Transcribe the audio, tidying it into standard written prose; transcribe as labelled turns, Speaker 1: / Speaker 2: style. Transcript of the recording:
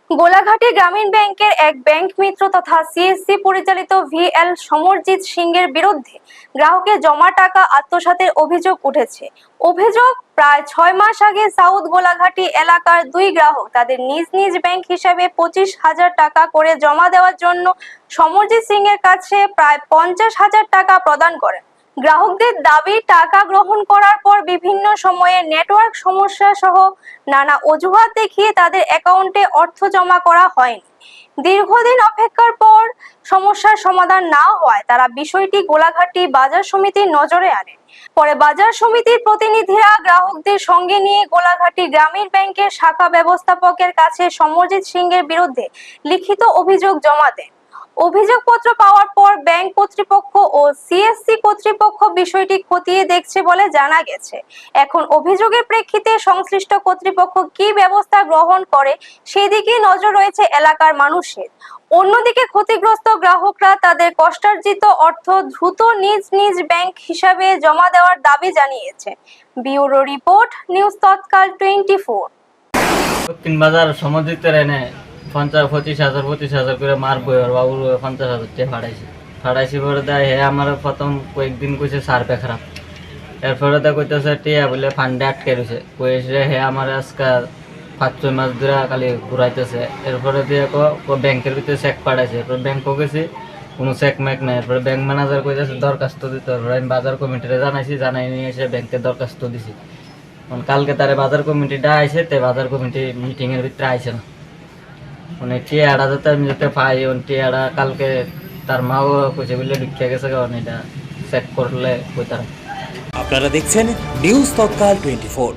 Speaker 1: গোলাঘাটে গ্রামীণ ব্যাংকের এক ব্যাংক মিত্র তথা সিএসসি পরিচালিত ভিএল সমরজিৎ সিংয়ের বিরুদ্ধে গ্রাহকের জমা টাকা আত্মসাতের অভিযোগ উঠেছে। অভিযোগ, প্রায় 6 মাস আগে সাউথ গোলাঘাটি এলাকার দুই গ্রাহক তাদের নিজ নিজ ব্যাংক হিসাবে 25,000 টাকা করে জমা দেওয়ার জন্য সমরজিৎ সিংয়ের কাছে প্রায় 50,000 টাকা প্রদান করেন। গ্রাহকদের দাবি, টাকা গ্রহণ করার পর বিভিন্ন সময়ে নেটওয়ার্ক সমস্যা সহ নানা অজুহাত দেখিয়ে তাদের অ্যাকাউন্টে অর্থ জমা করা হয়নি। দীর্ঘদিন অপেক্ষার পর সমস্যার সমাধান না হওয়ায় তারা বিষয়টি গোলাঘাটি বাজার সমিতির নজরে আনে। পরে বাজার সমিতির প্রতিনিধিরা গ্রাহকদের সঙ্গে নিয়ে গোলাঘাটি গ্রামীণ ব্যাংকের শাখা ব্যবস্থাপকের কাছে সমরজিৎ সিংয়ের বিরুদ্ধে লিখিত অভিযোগ জমা দেন। অভিযোগপত্র পাওয়ার পর ব্যাংক কর্তৃপক্ষ ও সিএসসি কর্তৃপক্ষ বিষয়টি খতিয়ে দেখছে বলে জানা গেছে। এখন অভিযোগের প্রেক্ষিতে সংশ্লিষ্ট কর্তৃপক্ষ কি ব্যবস্থা গ্রহণ করে সেদিকে নজর রয়েছে এলাকার মানুষের। অন্যদিকে ক্ষতিগ্রস্ত গ্রাহকরা তাদের কষ্টার্জিত অর্থ দ্রুত নিজ নিজ ব্যাংক হিসাবে জমা দেওয়ার দাবি জানিয়েছে। ব্যুরো রিপোর্ট, নিউজ তৎকাল 24।
Speaker 2: দক্ষিণ বাজার সমজিতের এনে 25,000 করে মারবো, আর বাবুর 50,000 টাকা ফাড়াইছি পরে দেয়। হে আমার প্রথম কয়েকদিন কইছে সার্ভে খারাপ, এরপরে দেয় কইতেছে টিয়া বলে ফান্ডে আটকে রয়েছে। কইছে হে আমার আজকে 5-6 মাস ধরে খালি ঘুরাইতেছে। এরপরে দিয়ে ব্যাংকের ভিতরে চেক পাঠাইছে, এরপর ব্যাংকও গেছি, কোনো চেক ম্যাক নাই। এরপরে ব্যাংক ম্যানেজার কইতেছে দরখাস্ত দিতে হবে। আমি বাজার কমিটিরে জানাই নিয়ে এসে ব্যাংকে দরখাস্ত দিছি। কালকে তারে বাজার কমিটিটা আইসে, তে বাজার কমিটি মিটিংয়ের ভিতরে আইসে না। মানে টিয়াটা যাতে আমি যাতে পাই, টিয়াটা কালকে তার মাও কইছে বলে ঢুকে গেছে, কারণ এটা চেক করলে কই তারা।
Speaker 3: আপনারা দেখছেন নিউজ তৎকাল 24।